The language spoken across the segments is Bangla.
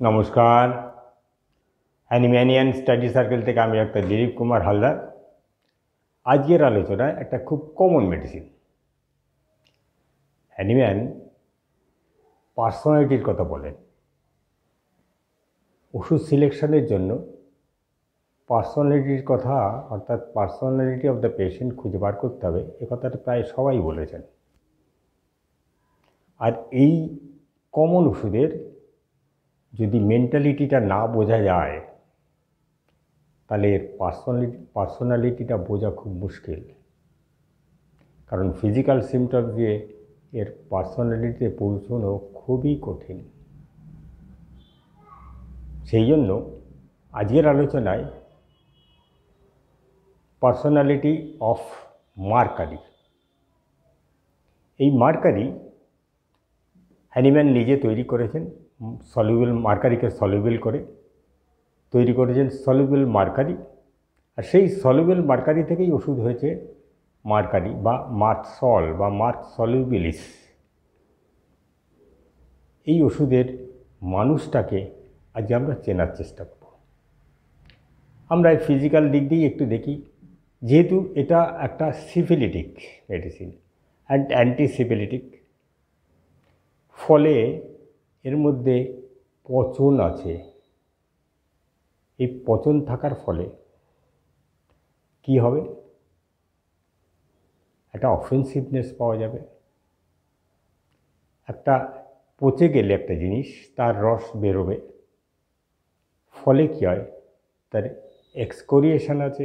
নমস্কার। অ্যানিম্যানিয়ান স্টাডি সার্কেল থেকে আমি ডাক্তার দিলীপ কুমার হালদার। আজকের আলোচনায় একটা খুব কমন মেডিসিন অ্যানিম্যান পার্সোনালিটির কথা বলেন। ওষুধ সিলেকশনের জন্য পার্সোনালিটির কথা অর্থাৎ পার্সোনালিটি অফ দ্য পেশেন্ট খুঁজে বার করতে হবে, এ কথাটা প্রায় সবাই বলেছেন। আর এই কমন ওষুধের যদি মেন্টালিটিটা না বোঝা যায় তাহলে এর পার্সোনালিটিটা বোঝা খুব মুশকিল। কারণ ফিজিক্যাল সিমটম দিয়ে এর পার্সোনালিটিতে পৌঁছানো খুবই কঠিন। সেই জন্য আজকের আলোচনায় পার্সোনালিটি অফ মার্কারি। এই মার্কারি হ্যানিম্যান নিজে তৈরি করেছেন, সলিউবল মার্কারিকে সলিউবল করে তৈরি করেছেন সলিউবল মার্কারি। আর সেই সলিউবল মার্কারি থেকেই ওষুধ হয়েছে মার্কারি বা মার্কসল বা মার্ক সলিউবিলিস। এই ওষুধের মানুষটাকে আজ আমরা চেনার চেষ্টা করব। আমরা ফিজিক্যাল দিক দিয়ে একটু দেখি, যেহেতু এটা একটা সিফিলিটিক মেডিসিন অ্যান্ড অ্যান্টিসিফিলিটিক, ফলে এর মধ্যে পচন আছে। এই পচন থাকার ফলে কি হবে? একটা অফেন্সিভনেস পাওয়া যাবে। একটা পচে গেলে একটা জিনিস তার রস বেরোবে, ফলে কী হয়? তার এক্সকোরিয়েশন আছে।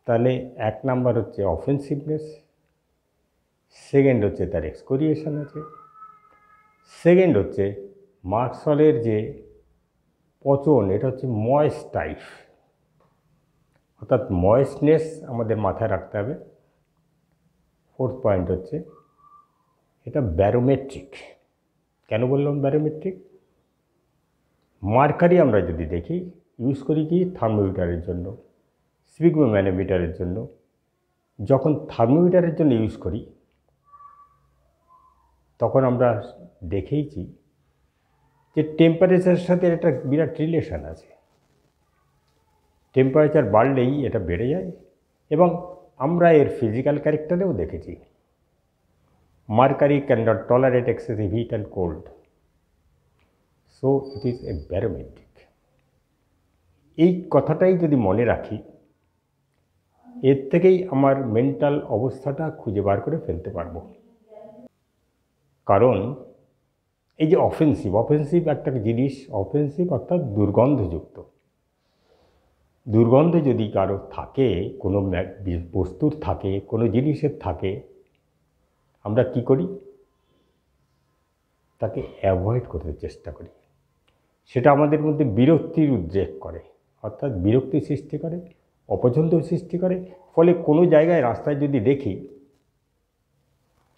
তাহলে এক নাম্বার হচ্ছে অফেন্সিভনেস, সেকেন্ড হচ্ছে তার এক্সকোরিয়েশন আছে, সেকেন্ড হচ্ছে মার্কসলের যে পচন, এটা হচ্ছে ময়েস্ট টাইপ, অর্থাৎ ময়েস্টনেস আমাদের মাথায় রাখতে হবে। ফোর্থ পয়েন্ট হচ্ছে এটা ব্যারোমেট্রিক। কেন বললাম ব্যারোমেট্রিক? মার্কারি আমরা যদি দেখি ইউজ করি কি থার্মোমিটারের জন্য, স্পিগমোম্যানোমিটারের জন্য। যখন থার্মোমিটারের জন্য ইউজ করি তখন আমরা দেখেইছি যে টেম্পারেচারের সাথে একটা বিরাট রিলেশন আছে। টেম্পারেচার বাড়লেই এটা বেড়ে যায়, এবং আমরা এর ফিজিক্যাল ক্যারেক্টারেও দেখেছি। Mercury can not tolerate excessive heat and cold, so it is a barometric. এই কথাটাই যদি মনে রাখি, এর থেকেই আমার মেন্টাল অবস্থাটা খুঁজে বার করে ফেলতে পারবো। কারণ এই যে অফেন্সিভ একটা জিনিস, অফেন্সিভ অর্থাৎ দুর্গন্ধযুক্ত। দুর্গন্ধ যদি কারো থাকে, কোনো বস্তুর থাকে, কোনো জিনিসের থাকে, আমরা কি করি? তাকে অ্যাভয়েড করতে চেষ্টা করি। সেটা আমাদের মধ্যে বিরক্তির উদ্রেক করে, অর্থাৎ বিরক্তি সৃষ্টি করে, অপছন্দ সৃষ্টি করে। ফলে কোনো জায়গায় রাস্তায় যদি দেখি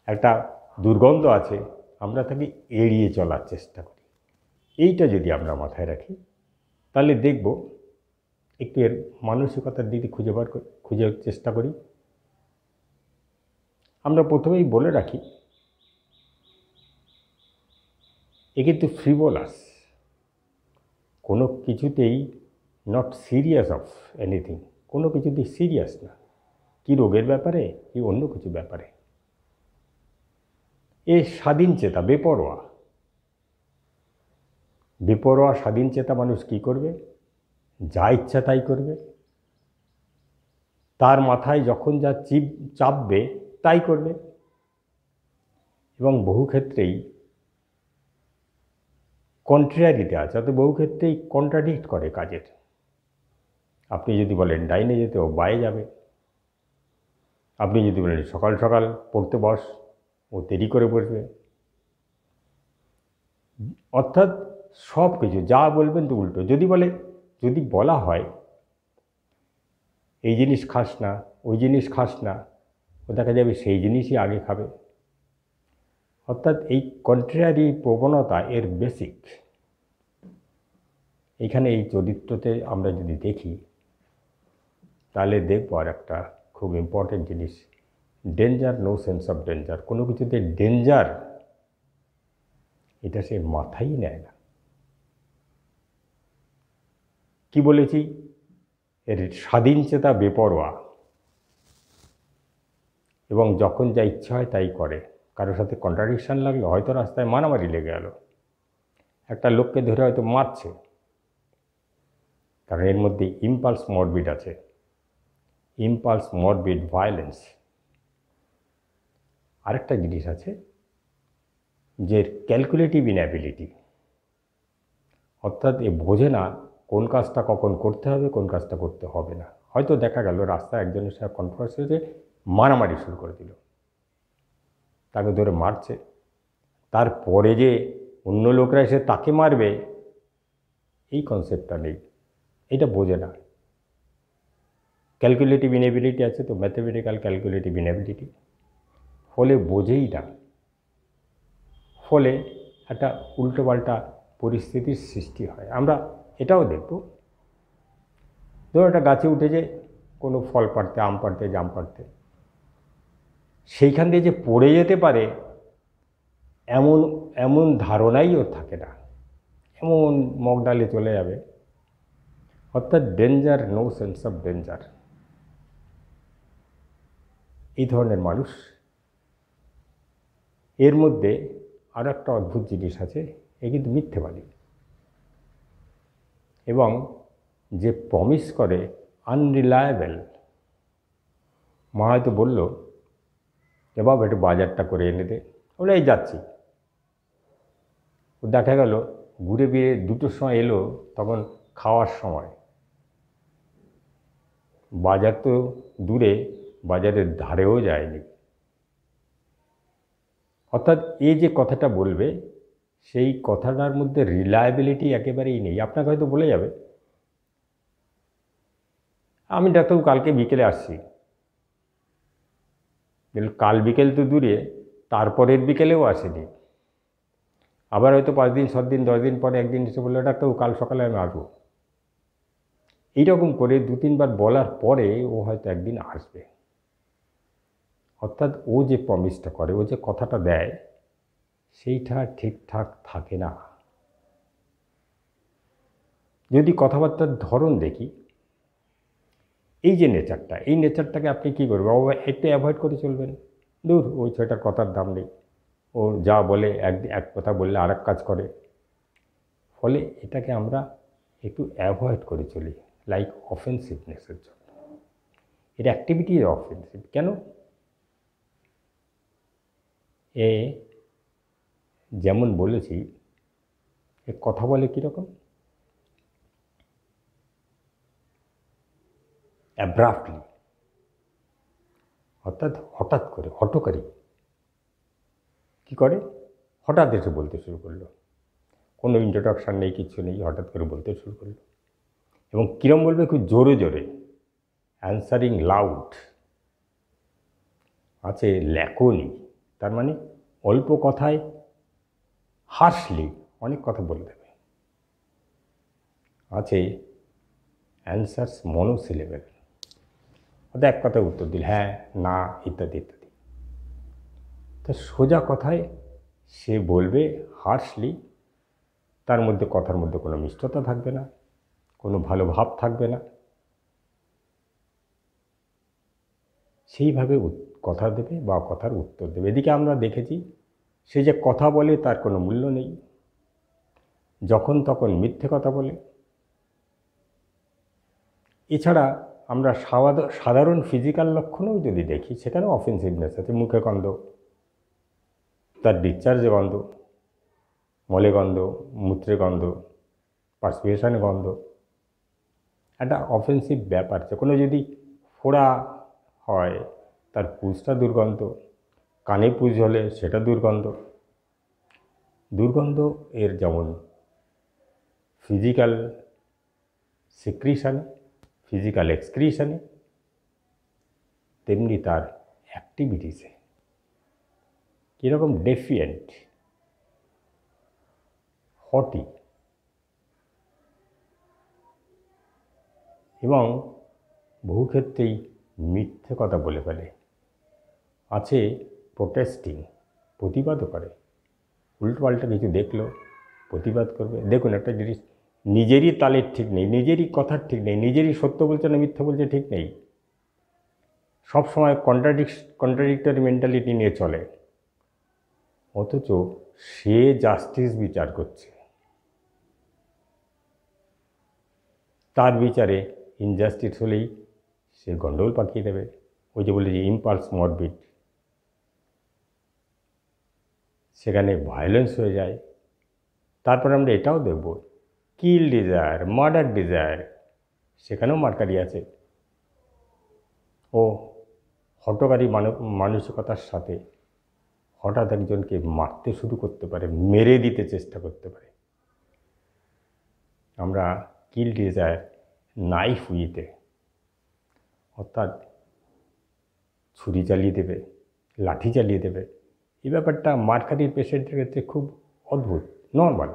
একটা দুর্গন্ধ আছে, আমরা তাকে এড়িয়ে চলার চেষ্টা করি। এইটা যদি আমরা মাথায় রাখি তাহলে দেখব, একটু এর মানসিকতার দিকে খুঁজে চেষ্টা করি। আমরা প্রথমেই বলে রাখি, এ কিন্তু ফ্রিভোলাস, কোনো কিছুতেই নট সিরিয়াস অফ এনিথিং, কোনো কিছুতেই সিরিয়াস না। কি রোগের ব্যাপারে, কি অন্য কিছু ব্যাপারে। এ স্বাধীন চেতা, বেপরোয়া। বেপরোয়া স্বাধীন চেতা মানুষ কি করবে? যা ইচ্ছা তাই করবে। তার মাথায় যখন যা চাপবে তাই করবে, এবং বহু ক্ষেত্রেই কন্ট্রারিতে আছে, অর্থাৎ বহু ক্ষেত্রেই কন্ট্রাডিক্ট করে কাজের। আপনি যদি বলেন ডাইনে যেতে, ও বায়ে যাবে। আপনি যদি বলেন সকাল সকাল পড়তে বস, ও দেরি করে বসবে। অর্থাৎ সব কিছু যা বলবেন তো উল্টো। যদি বলা হয় এই জিনিস খাস না, ওই জিনিস খাস না, ও দেখা যাবে সেই জিনিসই আগে খাবে। অর্থাৎ এই কন্ট্রারি প্রবণতা এর বেসিক। এখানে এই চরিত্রতে আমরা যদি দেখি তাহলে দেখবো আর একটা খুব ইম্পর্টেন্ট জিনিস, danger, no sense of danger. কোনো কিছুতে ডেঞ্জার এটা সে মাথায় নেয় না। কি বলেছি, এর স্বাধীনচেতা বেপরোয়া এবং যখন যা ইচ্ছা হয় তাই করে। কারোর সাথে কন্ট্রাডিকশান লাগলো, হয়তো রাস্তায় মারামারি লেগে গেল, একটা লোককে ধরে হয়তো মারছে, কারণ এর মধ্যে ইম্পালস মরবিড আছে, ইম্পালস মরবিড ভায়োলেন্স। আরেকটা জিনিস আছে যে ক্যালকুলেটিভ ইনঅ্যাবিলিটি, অর্থাৎ এ বোঝে না কোন কাজটা কখন করতে হবে, কোন কাজটা করতে হবে না। হয়তো দেখা গেল রাস্তায় একজনের সাথে কন্ট্রোভার্সি হয়েছে, মারামারি শুরু করে দিল, তাকে ধরে মারছে, তারপরে যে অন্য লোকরা এসে তাকে মারবে এই কনসেপ্টটা নেই, এটা বোঝে না। ক্যালকুলেটিভ ইনএবিলিটি আছে তো, ম্যাথমেটিক্যাল ক্যালকুলেটিভ ইনএবিলিটি, ফলে বোঝেই না, ফলে একটা উল্টোপাল্টা পরিস্থিতির সৃষ্টি হয়। আমরা এটাও দেখব, ধরো একটা গাছে উঠেছে কোনো ফল পাড়তে, আম পাড়তে, জাম পাড়তে, সেইখান দিয়ে যে পড়ে যেতে পারে এমন এমন ধারণাই ওর থাকে না, এমন মগডালে চলে যাবে, অর্থাৎ danger, no sense of danger. এই ধরনের মানুষ। এর মধ্যে আর একটা অদ্ভুত জিনিস আছে, এ কিন্তু মিথ্যেবাদী, এবং যে প্রমিস করে আনরিলায়েবল। মা হয়তো বলল যে বাবা একটু বাজারটা করে এনে দে, বলে এই যাচ্ছি। ও দেখা গেল ঘুরে ফিরে 2টোর সময় এলো, তখন খাওয়ার সময়। বাজার তো দূরে, বাজারের ধারেও যায়নি। অর্থাৎ এই যে কথাটা বলবে, সেই কথাটার মধ্যে রিলায়েবিলিটি একেবারেই নেই। আপনাকে হয়তো বলে যাবে আমি ডাক্তারবাবু কালকে বিকেলে আসছি, কাল বিকেল তো দূরে, তারপরের বিকেলেও আসেনি। আবার হয়তো 5 দিন 7 দিন 10 দিন পরে একদিন এসে বললো ডাক্তারবাবু কাল সকালে আমি আসবো। এইরকম করে 2-3 বার বলার পরে ও হয়তো একদিন আসবে। অর্থাৎ ও যে প্রমিসটা করে, ও যে কথাটা দেয়, সেইটা ঠিকঠাক থাকে না। যদি কথাবার্তার ধরন দেখি, এই যে নেচারটা, এই নেচারটাকে আপনি কী করবেন, একটু অ্যাভয়েড করে চলবেন। দূর, ওই ছেলেটার কথার দাম নেই, ও যা বলে এক কথা বললে আর এক কাজ করে। ফলে এটাকে আমরা একটু অ্যাভয়েড করে চলি, লাইক অফেন্সিভনেসের জন্য। এর অ্যাক্টিভিটি অফেন্সিভ কেন? এ যেমন বলেছি, এ কথা বলে কীরকম, অ্যাব্রাপ্টলি, অর্থাৎ হঠাৎ করে, হঠকারী। কী করে, হঠাৎ এসে বলতে শুরু করলো, কোনো ইন্ট্রোডাকশান নেই, কিছু নেই, হঠাৎ করে বলতে শুরু করলো। এবং কীরকম বলবে, খুব জোরে জোরে, অ্যান্সারিং লাউড। আছে ল্যাকোনি, তার মানে অল্প কথায় হার্শলি অনেক কথা বলে দেবে। আছে অ্যান্সার্স মনোসিলেবেল, অর্থাৎ এক কথায় উত্তর দিল হ্যাঁ, না, ইত্যাদি ইত্যাদি। তো সোজা কথায় সে বলবে হার্শলি, তার মধ্যে কথার মধ্যে কোনো মিষ্টতা থাকবে না, কোনো ভালো ভাব থাকবে না, সেইভাবে কথা দেবে বা কথার উত্তর দেবে। এদিকে আমরা দেখেছি, সে যে কথা বলে তার কোনো মূল্য নেই, যখন তখন মিথ্যে কথা বলে। এছাড়া আমরা সাধারণ ফিজিক্যাল লক্ষণেও যদি দেখি, সেখানেও অফেন্সিভনেস আছে। মুখে গন্ধ, তার ডিসচার্জে গন্ধ, মলে গন্ধ, মূত্রে গন্ধ, পার্সপিরেশনে গন্ধ, একটা অফেন্সিভ ব্যাপার আছে। কোনো যদি ফোড়া হয়, তার পুঁজটা দুর্গন্ধ, কানে পুঁজ হলে সেটা দুর্গন্ধ। দুর্গন্ধ এর যেমন ফিজিক্যাল সিক্রিশনে, ফিজিক্যাল এক্সক্রিশনে, তেমনি তার অ্যাক্টিভিটিসে। কীরকম ডেফিয়েন্ট, হটি, এবং বহু ক্ষেত্রেই মিথ্যে কথা বলে ফেলে। আছে প্রোটেস্টিং, প্রতিবাদও করে, উল্টোপাল্টা কিছু দেখলো, প্রতিবাদ করবে। দেখুন একটা জিনিস, নিজেরই তালের ঠিক নেই, নিজেরই কথার ঠিক নেই, নিজেরই সত্য বলছে না মিথ্যা বলছে ঠিক নেই, সব সময় কন্ট্রাডিক্টরি মেন্টালিটি নিয়ে চলে, অথচ সে জাস্টিস বিচার করছে, তার বিচারে ইনজাস্টিস হলেই সে গন্ডগোল পাকিয়ে দেবে। ওই যে বলে যে ইম্পালস মরবিড, সেখানে ভায়োলেন্স হয়ে যায়। তারপরে আমরা এটাও দেখব কিল ডিজায়ার, মার্ডার ডিজায়ার, সেখানেও মার্কারি আছে। ও হঠকারী মানসিকতার সাথে হঠাৎ একজনকে মারতে শুরু করতে পারে, মেরে দিতে চেষ্টা করতে পারে। আমরা কিল ডিজায়ার, নাইফ উইথে, অর্থাৎ ছুরি চালিয়ে দেবে, লাঠি চালিয়ে দেবে। এই ব্যাপারটা মার্কারির পেশেন্টের ক্ষেত্রে খুব অদ্ভুত, নর্মাল।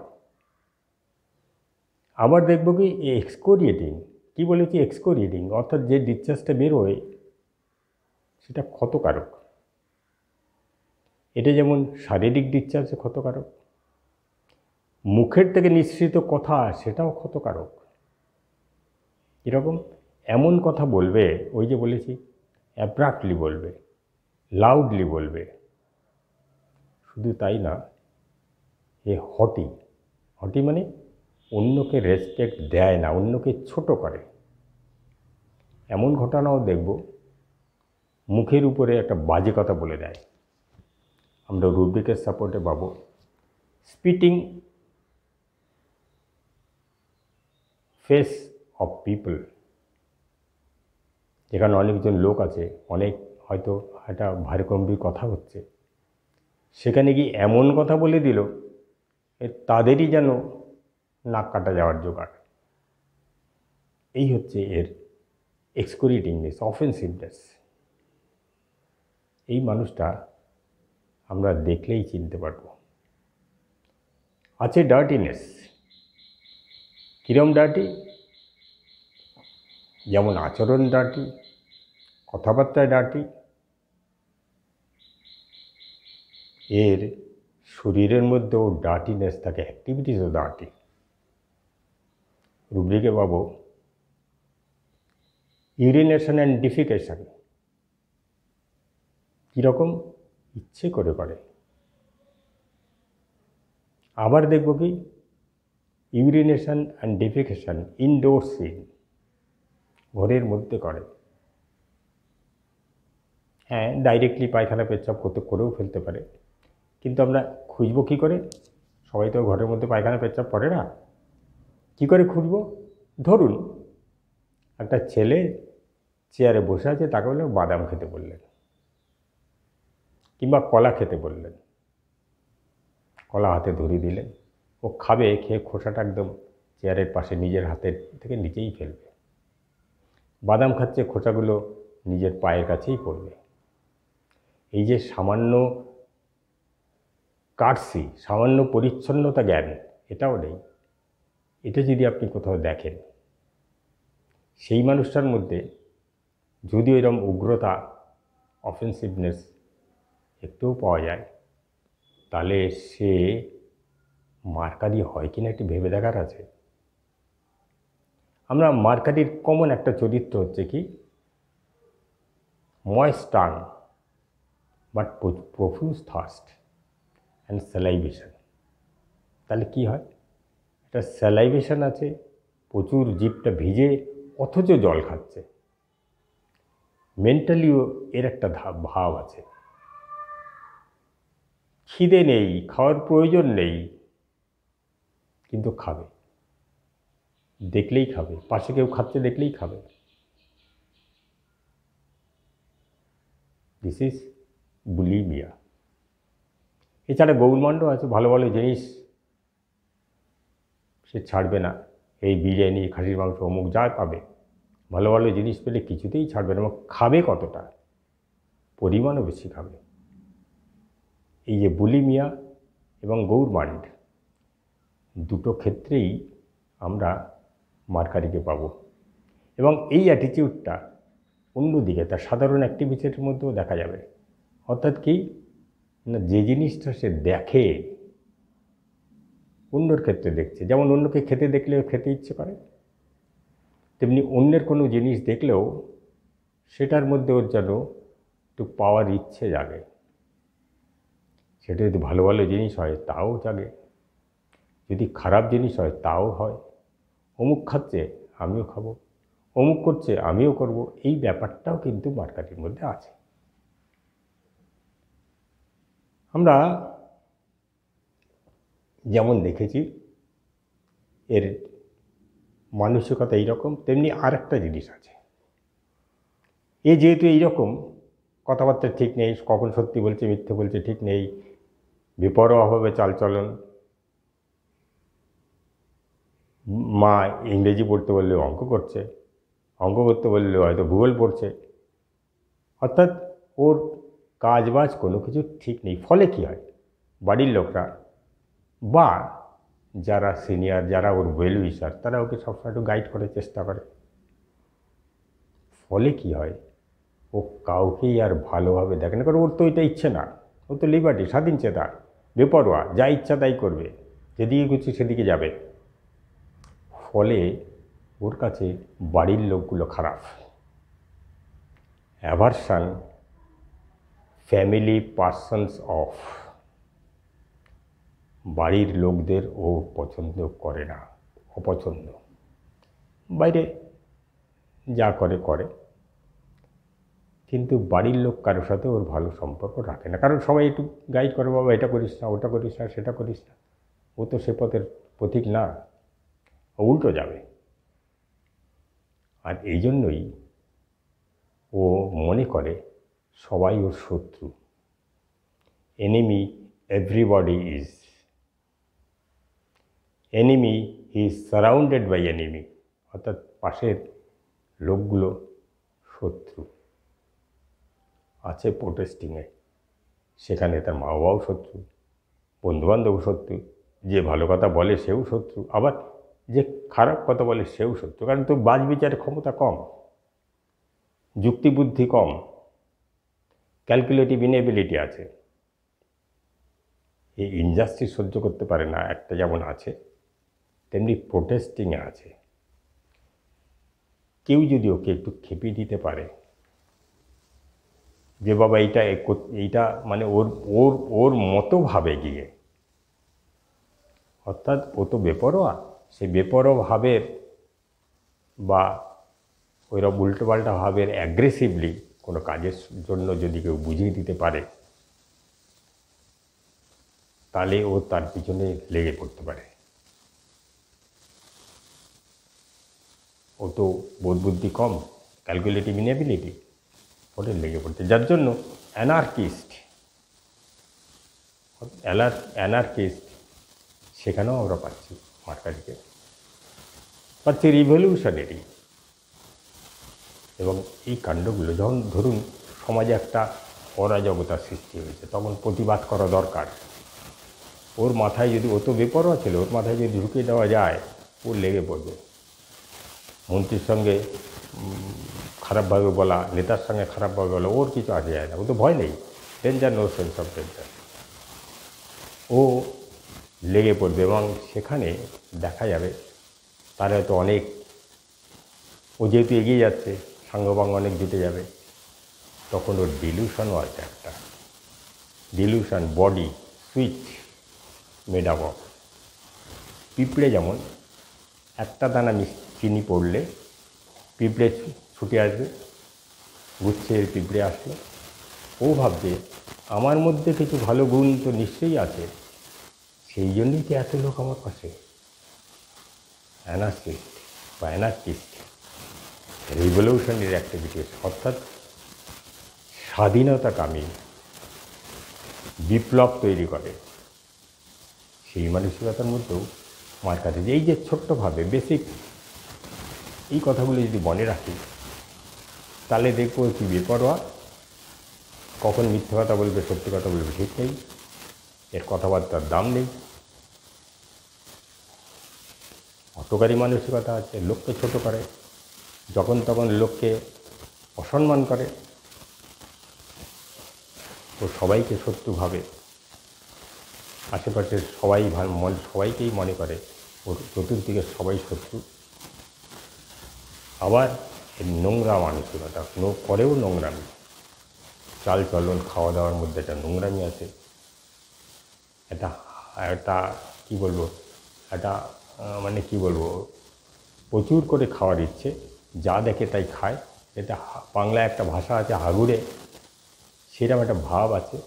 আবার দেখব কি এক্সকোরিয়েটিং, কী বলেছি এক্সকোরিয়েটিং, অর্থাৎ যে ডিসচার্জটা বেরোয় সেটা ক্ষতকারক। এটা যেমন শারীরিক ডিসচার্জে ক্ষতকারক, মুখের থেকে নিঃসৃত কথা সেটাও ক্ষতকারক। এরকম এমন কথা বলবে, ওই যে বলেছি অ্যাব্রাপ্টলি বলবে, লাউডলি বলবে। শুধু তাই না, এ হটি মানে অন্যকে রেসপেক্ট দেয় না, অন্যকে ছোট করে। এমন ঘটনাও দেখব মুখের উপরে একটা বাজে কথা বলে দেয়। আমরা রুব্রিকের সাপোর্টে পাবো স্পিটিং ফেস অফ পিপল। যেখানে অনেকজন লোক আছে, অনেক হয়তো একটা ভারী গম্ভীর কথা হচ্ছে, সেখানে গিয়ে এমন কথা বলে দিল তাদেরই যেন নাক কাটা যাওয়ার জোগাড়। এই হচ্ছে এর এক্সকোরিয়েটিংনেস, অফেন্সিভনেস। এই মানুষটা আমরা দেখলেই চিনতে পারব। আছে ডার্টিনেস। কিরম ডার্টি? যেমন আচরণ ডার্টি, কথাবার্তায় ডার্টি, এর শরীরের মধ্যেও ডার্টিনেস থাকে, অ্যাক্টিভিটিসও ডার্টি। রুব্রিকে পাবো ইউরিনেশন অ্যান্ড ডিফিকেশন। কীরকম? ইচ্ছে করে করে। আবার দেখব কি urination and defecation indoor scene, ঘরের মধ্যে করে। হ্যাঁ, ডাইরেক্টলি পায়খানা পেচ্ছাপ করেও ফেলতে পারে, কিন্তু আমরা খুঁজব কী করে? সবাই তো ঘরের মধ্যে পায়খানা পেচ্ছাপ করে না। কী করে খুঁজব? ধরুন একটা ছেলে চেয়ারে বসে আছে, তাকে বললেন বাদাম খেতে বললেন, কিংবা কলা খেতে বললেন, কলা হাতে ধরিয়ে দিলেন, ও খাবে, খেয়ে খোসাটা একদম চেয়ারের পাশে নিজের হাতের থেকে নিচেই ফেলবে। বাদাম খাচ্ছে, খোসাগুলো নিজের পায়ের কাছেই পড়বে। এই যে সামান্য কার্সি, সামান্য পরিচ্ছন্নতা জ্ঞান, এটাও নেই। এটা যদি আপনি কোথাও দেখেন, সেই মানুষটার মধ্যে যদিও এরকম উগ্রতা, অফেন্সিভনেস একটুও পাওয়া যায়, তাহলে সে মার্কারি হয় কিনা একটু ভেবে দেখার আছে। আমরা মার্কারির কমন একটা চরিত্র হচ্ছে কি moist tongue but profuse thirst and salivation. তাহলে কি হয়? একটা স্যালাইভেশন আছে, প্রচুর জিভটা ভিজে অথচ জল খাচ্ছে। মেন্টালিও এর একটা ভাব আছে, খিদে নেই, খাওয়ার প্রয়োজন নেই, কিন্তু খাবে, দেখলেই খাবে, পাশে কেউ খাচ্ছে দেখলেই খাবে। This is bulimia. এছাড়া গৌরমাণ্ড আছে, ভালো ভালো জিনিস সে ছাড়বে না। এই বিরিয়ানি, খাসির মাংস, অমুক যা পাবে, ভালো ভালো জিনিস পেলে কিছুতেই ছাড়বে না, এবং খাবে কতটা, পরিমাণও বেশি খাবে। এই যে বুলিমিয়া এবং গৌরমাণ্ড, দুটো ক্ষেত্রেই আমরা মার্কারিকে পাব। এবং এই অ্যাটিটিউডটা অন্যদিকে তার সাধারণ অ্যাক্টিভিটির মধ্যেও দেখা যাবে। অর্থাৎ কি না, যে জিনিসটা সে দেখে অন্যর ক্ষেত্রে দেখছে। যেমন অন্যকে খেতে দেখলেও খেতে ইচ্ছে করে, তেমনি অন্যের কোনো জিনিস দেখলেও সেটার মধ্যে ওর যেন একটু পাওয়ার ইচ্ছে জাগে। সেটা যদি ভালো ভালো জিনিস হয় তাও জাগে, যদি খারাপ জিনিস হয় তাও হয়। অমুক খাচ্ছে আমিও খাবো, অমুক করছে আমিও করব, এই ব্যাপারটাও কিন্তু মার্কারির মধ্যে আছে। আমরা যেমন দেখেছি এর মানসিকতা এইরকম, তেমনি আরেকটা জিনিস আছে। এ যেহেতু এইরকম, কথাবার্তা ঠিক নেই, কখন সত্যি বলছে মিথ্যে বলছে ঠিক নেই, বেপরোয়াভাবে চালচলন, মা ইংরেজি পড়তে বললেও অঙ্ক করছে, অঙ্ক করতে বললেও হয়তো ভূগোল পড়ছে, অর্থাৎ ওর কাজবাজ কোনো কিছু ঠিক নেই। ফলে কী হয়, বাড়ির লোকরা বা যারা সিনিয়র, যারা ওর ওয়েল উইশার, তারা ওকে সবসময় একটু গাইড করার চেষ্টা করে। ফলে কী হয়, ও কাউকেই আর ভালোভাবে দেখে না, কারণ ওর তো এটা ইচ্ছে না। ও তো লিবার্টি, স্বাধীন চেতা, বেপরোয়া, যা ইচ্ছা তাই করবে, যেদিকে খুশি সেদিকে যাবে। ফলে ওর কাছে বাড়ির লোকগুলো খারাপ। অ্যাভারশন, ফ্যামিলি পার্সনস অফ, বাড়ির লোকদের ও পছন্দ করে না, অপছন্দ। বাইরে যা করে করে, কিন্তু বাড়ির লোক কারোর সাথে ওর ভালো সম্পর্ক রাখে না, কারণ সবাই একটু গাইড করে, বাবা এটা করিস না, ওটা করিস না, সেটা করিস না। ও তো সে পথের পথিক না, ও উল্টো যাবে। আর এই জন্যই ও মনে করে সবাই ওর শত্রু। Enemy everybody is enemy, he is surrounded by enemy, অর্থাৎ পাশের লোকগুলো শত্রু। আছে প্রোটেস্টিংয়ে, সেখানে তার মা বাবাও শত্রু, বন্ধুবান্ধবও শত্রু, যে ভালো কথা বলে সেও শত্রু, আবার যে খারাপ কথা বলে সেও শত্রু। কারণ তো বাজ বিচারের ক্ষমতা কম, যুক্তিবুদ্ধি কম, ক্যালকুলেটিভ ইনেবিলিটি আছে। এই ইনজাস্টিস সহ্য করতে পারে না একটা যেমন আছে, তেমনি প্রোটেস্টিংয়ে আছে। কেউ যদি ওকে একটু খেপিয়ে দিতে পারে যে বাবা এইটা মানে ওর ওর ওর মতো ভাবে গিয়ে, অর্থাৎ ও তো বেপরোয়া, সেই বেপরোয়া ভাবের বা ওইরকম উল্টোপাল্টা ভাবের অ্যাগ্রেসিভলি কোনো কাজের জন্য যদি কেউ বুঝিয়ে দিতে পারে, তাহলে ও তার পিছনে লেগে পড়তে পারে। ও তো বোধ বুদ্ধি কম, ক্যালকুলেটিভ ইনেবিলিটি, ওটা লেগে পড়তে, যার জন্য অ্যানার্কিস্ট সেখানেও আমরা পাচ্ছি মার্কারিকে, পাচ্ছি রিভলিউশনারি। এবং এই কাণ্ডগুলো যখন ধরুন সমাজে একটা অরাজকতার সৃষ্টি হয়েছে, তখন প্রতিবাদ করা দরকার। ওর মাথায় যদি, ও তো বেপরোয়া ছিল, ওর মাথায় যদি ঢুকিয়ে দেওয়া যায়, ও লেগে পড়বে। মন্ত্রীর সঙ্গে খারাপভাবে বলা, নেতার সঙ্গে খারাপভাবে বলা, ওর কিছু আসে যায় না, ও তো ভয় নেই, danger no sense of danger. ও লেগে পড়বে এবং সেখানে দেখা যাবে তার হয়তো অনেক, ও যেহেতু এগিয়ে যাচ্ছে, সাঙ্গপাঙ্গ অনেক জুটে যাবে, তখন ওর ডিলিউশনও আছে একটা। Dilution, body switch made up of. পিঁপড়ে যেমন একটা দানা চিনি পড়লে পিঁপড়ে ছুটে আসবে, গুচ্ছের পিঁপড়ে আসলো, ও ভাবছে আমার মধ্যে কিছু ভালো গুণ তো নিশ্চয়ই আছে, সেই জন্যই তো এত লোক আমার পাশে। অ্যানার্কিস্ট বা অ্যানার্কিস্ট রিভলিউশনারি অ্যাক্টিভিটিস, অর্থাৎ স্বাধীনতাকামী, বিপ্লব তৈরি করে, সেই মানসিকতার মধ্যেও মার্কারি। এই যে ছোট্টভাবে বেসিক এই কথাগুলো যদি মনে রাখি, তাহলে দেখবো কি বেপরোয়া, কখন মিথ্যে কথা বলবে সত্যি কথা বলবে ঠিক নেই, এর কথাবার্তার দাম নেই, হটকারী মানসিকতা আছে, লোককে ছোট করে, যখন তখন লোককে অসম্মান করে, ও সবাইকে শত্রু ভাবে। আশেপাশের সবাই সবাইকেই মনে করে ওর চতুর্দিকে সবাই শত্রু। আবার এর নোংরা মানসিকতা, করেও নোংরামি, চাল চলন খাওয়া দাওয়ার মধ্যে একটা নোংরামি আছে, একটা কী বলবো, একটা মানে কী বলবো, প্রচুর করে খাওয়ার ইচ্ছে, যা দেখে তাই খায়। এটা বাংলায় একটা ভাষা আছে হাগুড়ে, সেরকম একটা ভাব আছে।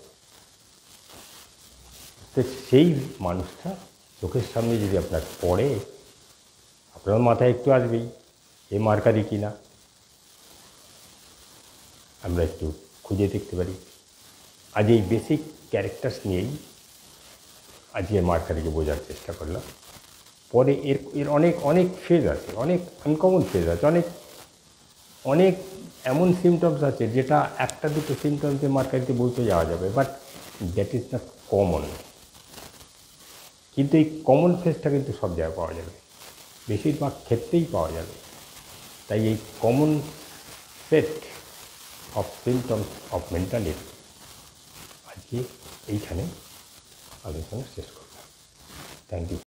তো সেই মানুষটা চোখের সামনে যদি আপনার পড়ে, আপনার মাথায় একটু আসবেই এ মার্কারি কিনা। আমরা একটু খুঁজে দেখতে পারি। আজ এই বেসিক ক্যারেক্টার্স নিয়েই আজকে মার্কারিকে বোঝার চেষ্টা করলাম। পরে এর অনেক অনেক ফেজ আছে, অনেক আনকমন ফেজ আছে, অনেক এমন সিমটমস আছে যেটা একটা দুটো সিমটমসে মার্কারিতে বলতে যাওয়া যাবে, but that is not common. কিন্তু এই কমন ফেজটা কিন্তু সব জায়গায় পাওয়া যাবে, বেশিরভাগ ক্ষেত্রেই পাওয়া যাবে। তাই এই common set of symptoms of mental illness আজকে এইখানে আলোচনা শেষ করলাম। Thank you.